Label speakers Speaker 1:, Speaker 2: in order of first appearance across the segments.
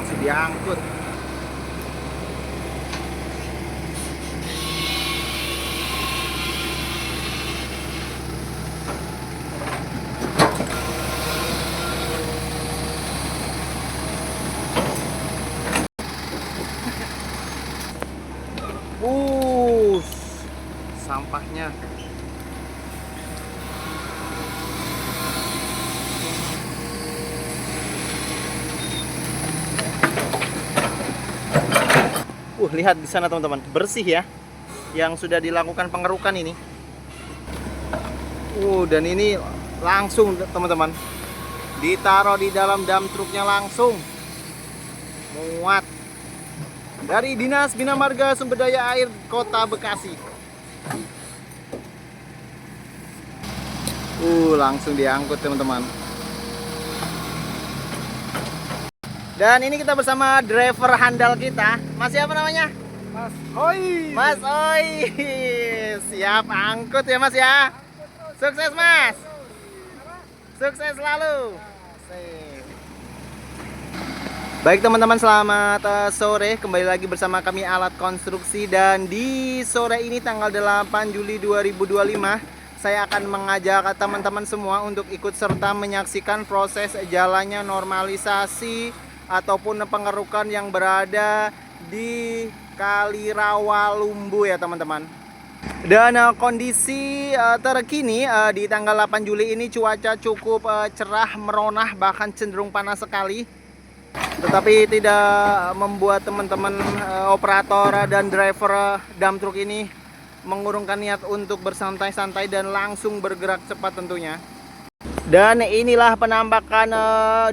Speaker 1: langsung diangkut. uh Sampahnya. Lihat di sana teman-teman, bersih ya, yang sudah dilakukan pengerukan ini. Dan ini langsung teman-teman ditaruh di dalam dump truknya, langsung muat dari Dinas Bina Marga Sumber Daya Air Kota Bekasi. Langsung diangkut teman-teman. Dan ini kita bersama driver handal kita. Mas siapa namanya?
Speaker 2: Mas Oi.
Speaker 1: Mas Oi. Siap angkut ya Mas ya. Sukses Mas. Sukses selalu. Baik teman-teman, selamat sore. Kembali lagi bersama kami Alat Konstruksi. Dan di sore ini tanggal 8 Juli 2025, saya akan mengajak teman-teman semua untuk ikut serta menyaksikan proses jalannya normalisasi ataupun pengerukan yang berada di Kali Rawalumbu ya teman-teman. Dan kondisi terkini di tanggal 8 Juli ini cuaca cukup cerah, meronah, bahkan cenderung panas sekali. Tetapi tidak membuat teman-teman operator dan driver dump truck ini mengurungkan niat untuk bersantai-santai dan langsung bergerak cepat tentunya. Dan inilah penampakan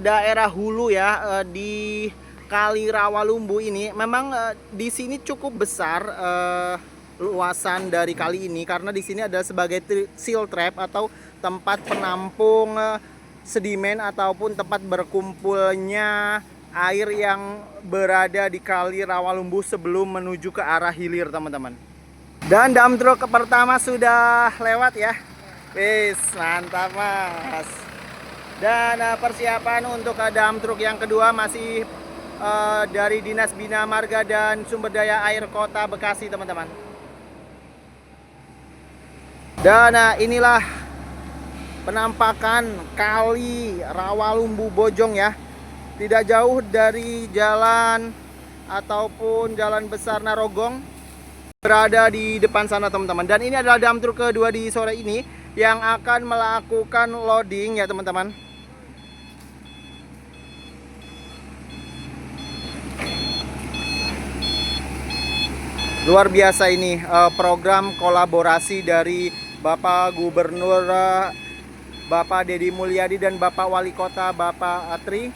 Speaker 1: daerah hulu ya di Kali Rawalumbu ini. Memang di sini cukup besar luasan dari kali ini, karena di sini adalah sebagai seal trap atau tempat penampung sedimen ataupun tempat berkumpulnya air yang berada di Kali Rawalumbu sebelum menuju ke arah hilir teman-teman. Dan dump truck pertama sudah lewat ya. Wis, mantap Mas. Dan persiapan untuk dump truck yang kedua masih dari Dinas Bina Marga dan Sumber Daya Air Kota Bekasi teman-teman. Dan inilah penampakan Kali Rawalumbu Bojong ya. Tidak jauh dari jalan ataupun jalan besar Narogong, berada di depan sana teman-teman. Dan ini adalah dump truck kedua di sore ini yang akan melakukan loading ya teman-teman. Luar biasa ini program kolaborasi dari Bapak Gubernur Bapak Deddy Mulyadi dan Bapak Wali Kota Bapak Atri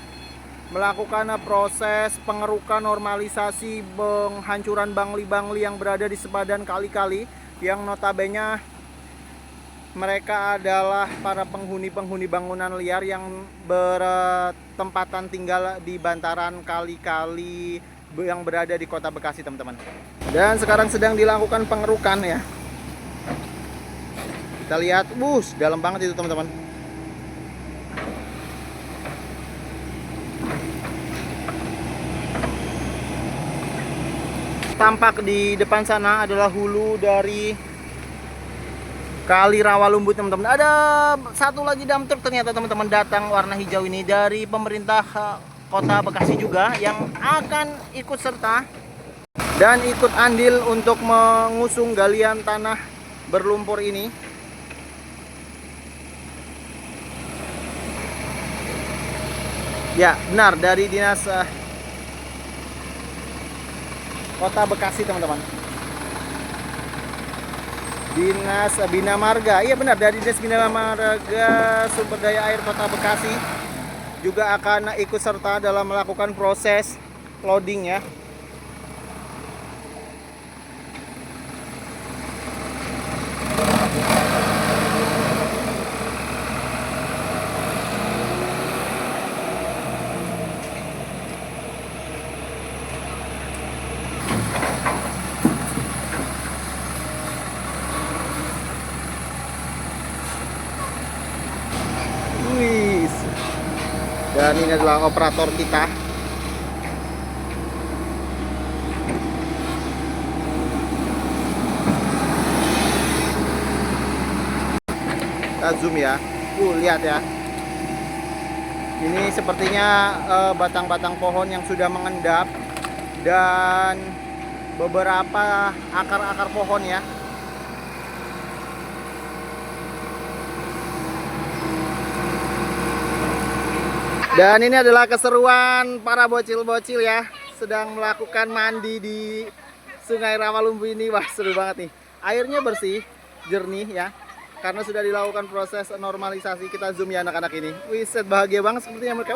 Speaker 1: melakukan proses pengerukan normalisasi penghancuran bangli-bangli yang berada di sepadan kali-kali, yang notabene mereka adalah para penghuni-penghuni bangunan liar yang bertempatan tinggal di bantaran kali-kali yang berada di Kota Bekasi teman-teman. Dan sekarang sedang dilakukan pengerukan ya. Kita lihat, dalam banget itu teman-teman. Tampak di depan sana adalah hulu dari Kali Rawalumbu teman-teman. Ada satu lagi dump truck ternyata teman-teman datang warna hijau ini dari pemerintah Kota Bekasi juga, yang akan ikut serta dan ikut andil untuk mengusung galian tanah berlumpur ini. Ya benar, dari Dinas Kota Bekasi teman-teman. Dinas Bina Marga, iya benar, dari Dinas Bina Marga Sumber Daya Air Kota Bekasi juga akan ikut serta dalam melakukan proses loading ya. Dan ini adalah operator kita. kita zoom ya. Lihat ya. Ini sepertinya batang-batang pohon yang sudah mengendap dan beberapa akar-akar pohon ya. Dan ini adalah keseruan para bocil-bocil ya, sedang melakukan mandi di Sungai Rawalumbu ini. Wah, seru banget nih. Airnya bersih, jernih ya, karena sudah dilakukan proses normalisasi. Kita zoom ya anak-anak ini. Wiset, bahagia banget sepertinya mereka.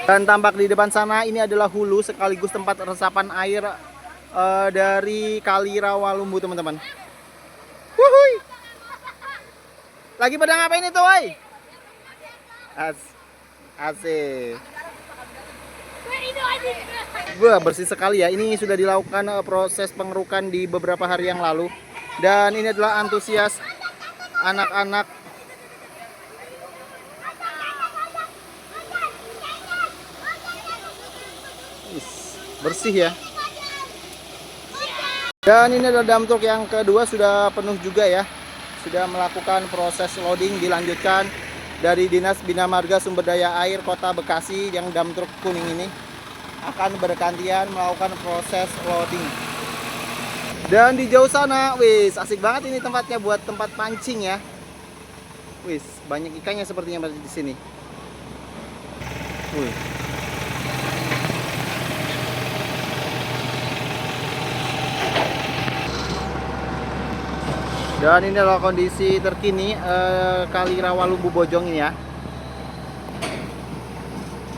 Speaker 1: Dan tampak di depan sana ini adalah hulu sekaligus tempat resapan air dari Kali Rawalumbu, teman-teman. Wuhui. Lagi pada ngapain itu, woi? Asik. Wah, bersih sekali ya. Ini sudah dilakukan proses pengerukan di beberapa hari yang lalu. Dan ini adalah antusias anak-anak. Bersih ya. Dan ini adalah dump truck yang kedua, sudah penuh juga ya. Sudah melakukan proses loading, dilanjutkan dari Dinas Bina Marga Sumber Daya Air Kota Bekasi. Yang dump truck kuning ini akan bergantian melakukan proses loading. Dan di jauh sana, wis asik banget ini tempatnya buat tempat pancing ya. Wis banyak ikannya sepertinya di sini. Dan ini adalah kondisi terkini Kali Rawalumbu Bojong ini ya.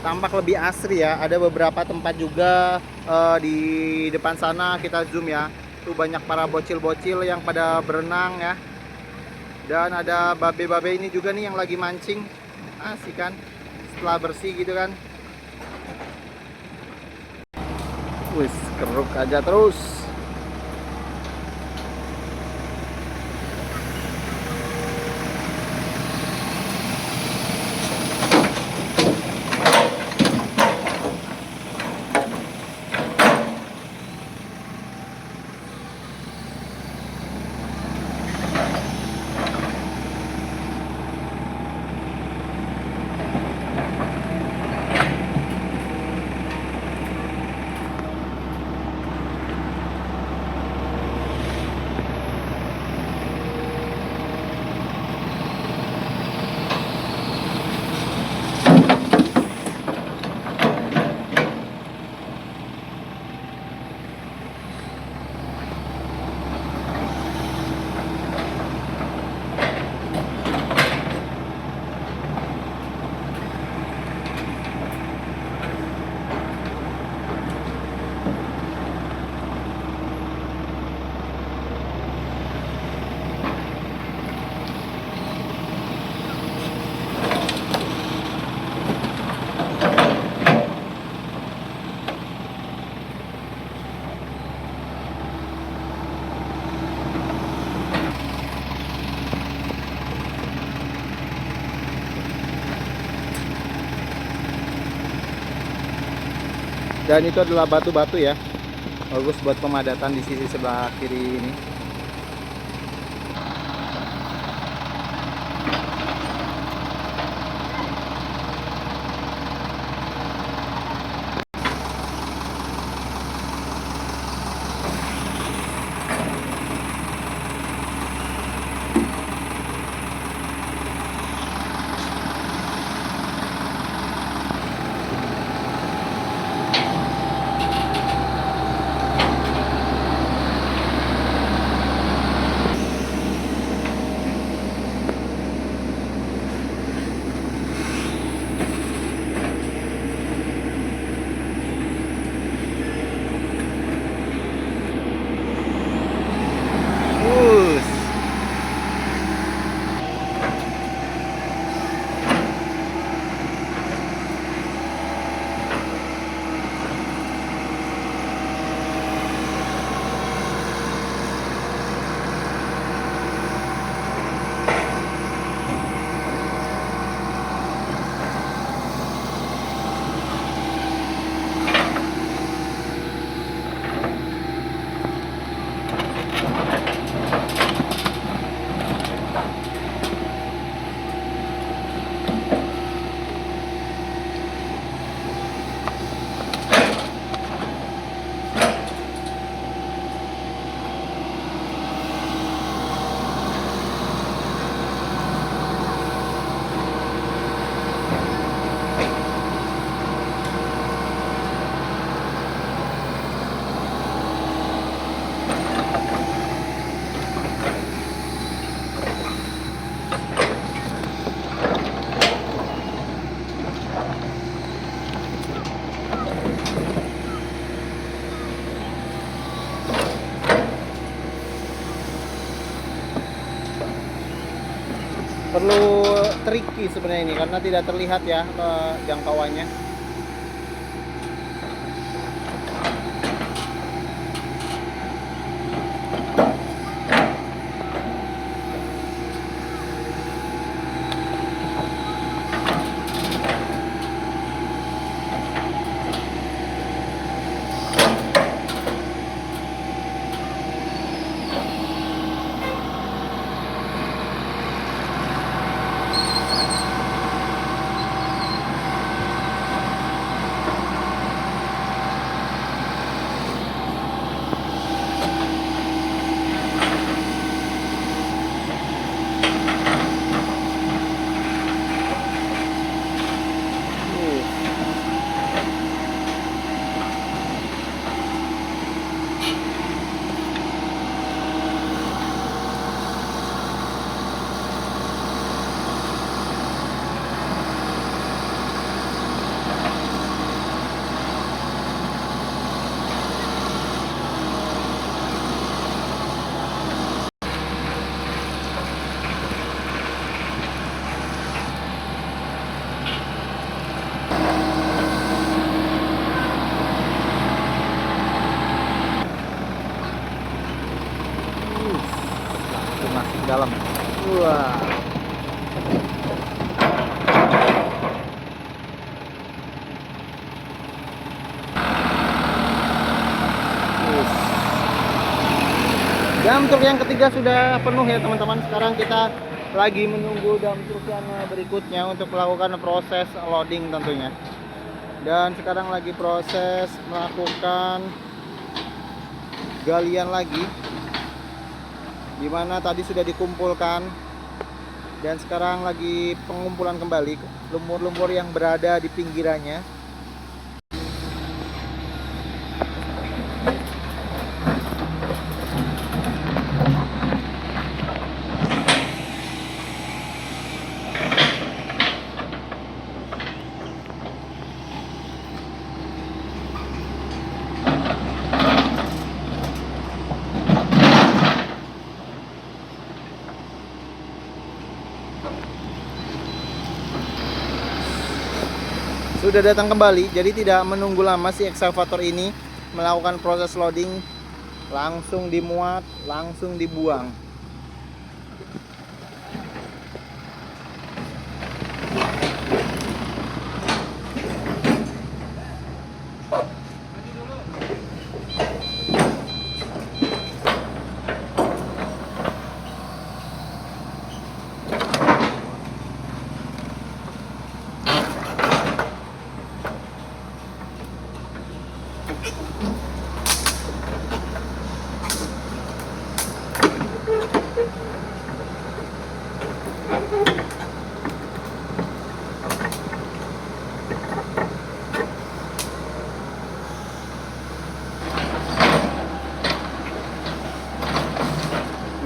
Speaker 1: Tampak lebih asri ya. Ada beberapa tempat juga di depan sana, kita zoom ya. Tuh banyak para bocil-bocil yang pada berenang ya. Dan ada babe-babe ini juga nih yang lagi mancing. Asik kan? Setelah bersih gitu kan. Wis, keruk aja terus. Dan itu adalah batu-batu ya, bagus buat pemadatan di sisi sebelah kiri ini. perlu tricky sebenarnya ini karena tidak terlihat ya jangkauannya. Masuk dalam. Wah. Dam truk yang ketiga sudah penuh ya teman-teman. Sekarang kita lagi menunggu dam truk yang berikutnya untuk melakukan proses loading tentunya. Dan sekarang lagi proses melakukan galian lagi, dimana tadi sudah dikumpulkan dan sekarang lagi pengumpulan kembali lumpur-lumpur yang berada di pinggirannya. Sudah datang kembali, jadi tidak menunggu lama si eksavator ini melakukan proses loading, langsung dimuat, langsung dibuang.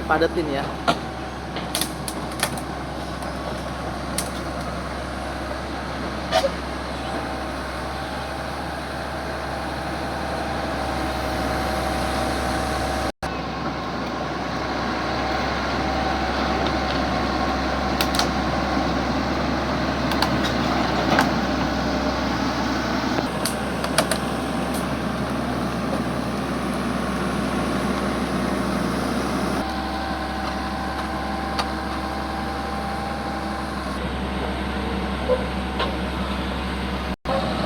Speaker 1: Dipadetin ya.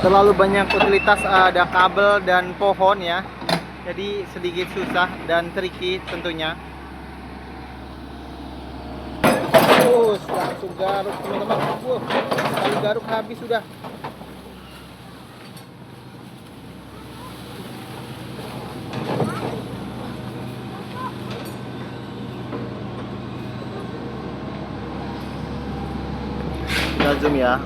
Speaker 1: Terlalu banyak utilitas, ada kabel dan pohon ya, jadi sedikit susah dan tricky tentunya. Langsung garuk teman-teman. Sekali garuk habis sudah. Kita zoom ya.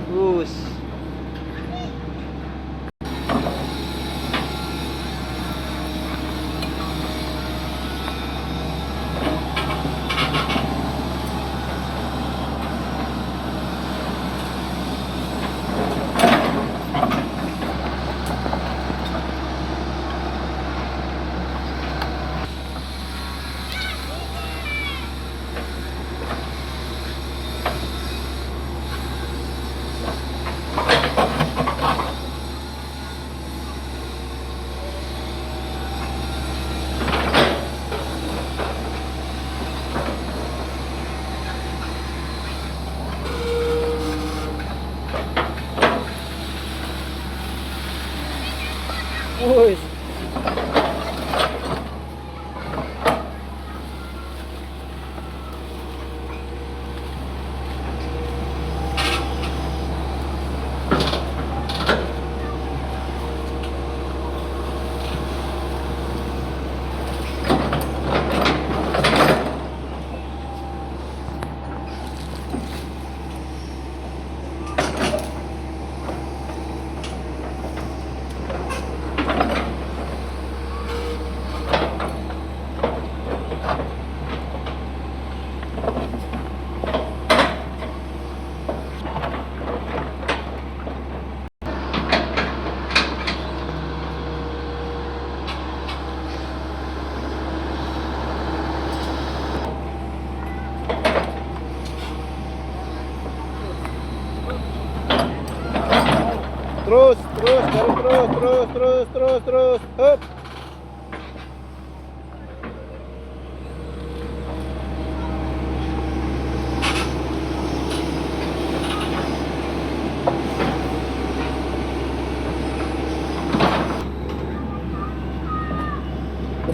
Speaker 1: terus. Hup.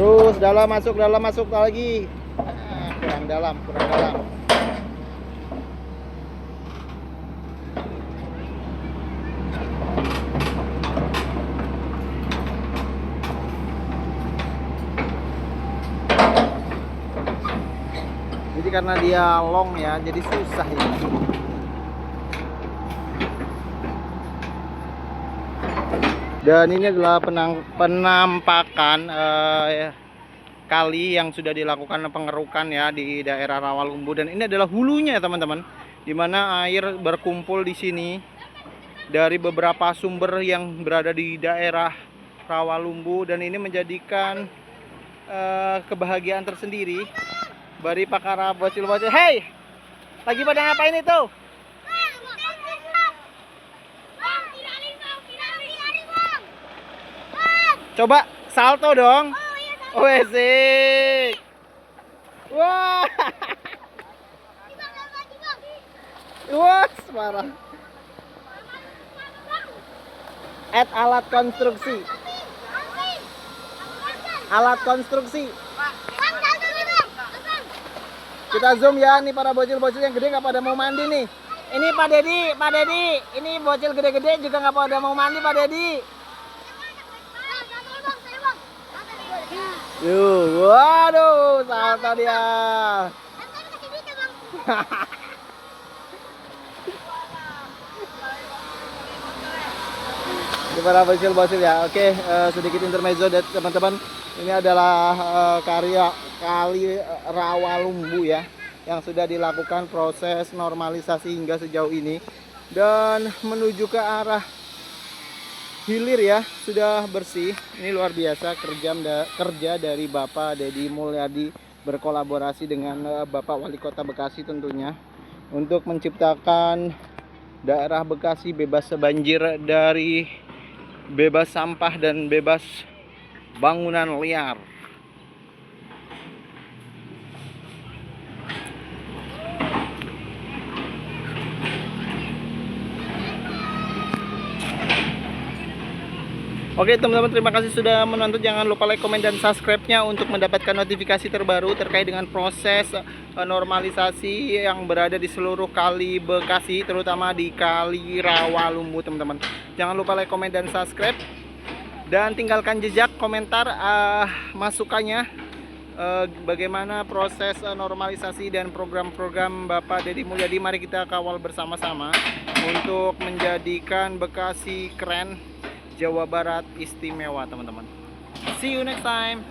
Speaker 1: Terus dalam masuk lagi. Kurang dalam. Jadi karena dia long ya, jadi susah ya. Dan ini adalah penampakan kali yang sudah dilakukan pengerukan ya di daerah Rawalumbu, dan ini adalah hulunya ya teman-teman, di mana air berkumpul di sini dari beberapa sumber yang berada di daerah Rawalumbu, dan ini menjadikan kebahagiaan tersendiri bagi para bocil-bocil. Hey, lagi pada ngapain itu? Coba salto dong. Oh, asik. Wah. Wah, parah. Alat konstruksi. Kita zoom ya, nih para bocil-bocil yang gede nggak pada mau mandi nih. Ini Pak Dedi, ini bocil gede-gede juga nggak pada mau mandi Pak Dedi. Yuh, waduh, salto dia. Ini para bocil-bocil ya. Oke, sedikit intermezzo dari teman-teman. Ini adalah karya kali Rawalumbu ya, yang sudah dilakukan proses normalisasi hingga sejauh ini, dan menuju ke arah hilir ya, sudah bersih. Ini luar biasa kerja dari Bapak Dedi Mulyadi berkolaborasi dengan Bapak Wali Kota Bekasi tentunya, untuk menciptakan daerah Bekasi bebas banjir, dari bebas sampah dan bebas bangunan liar. Oke teman-teman, terima kasih sudah menonton. Jangan lupa like, komen, dan subscribe-nya untuk mendapatkan notifikasi terbaru terkait dengan proses normalisasi yang berada di seluruh kali Bekasi, terutama di kali Rawalumbu teman-teman. Jangan lupa like, komen, dan subscribe, dan tinggalkan jejak komentar masukannya, bagaimana proses normalisasi dan program-program Bapak Dedi Mulyadi. Mari kita kawal bersama-sama untuk menjadikan Bekasi keren, Jawa Barat istimewa teman-teman. See you next time.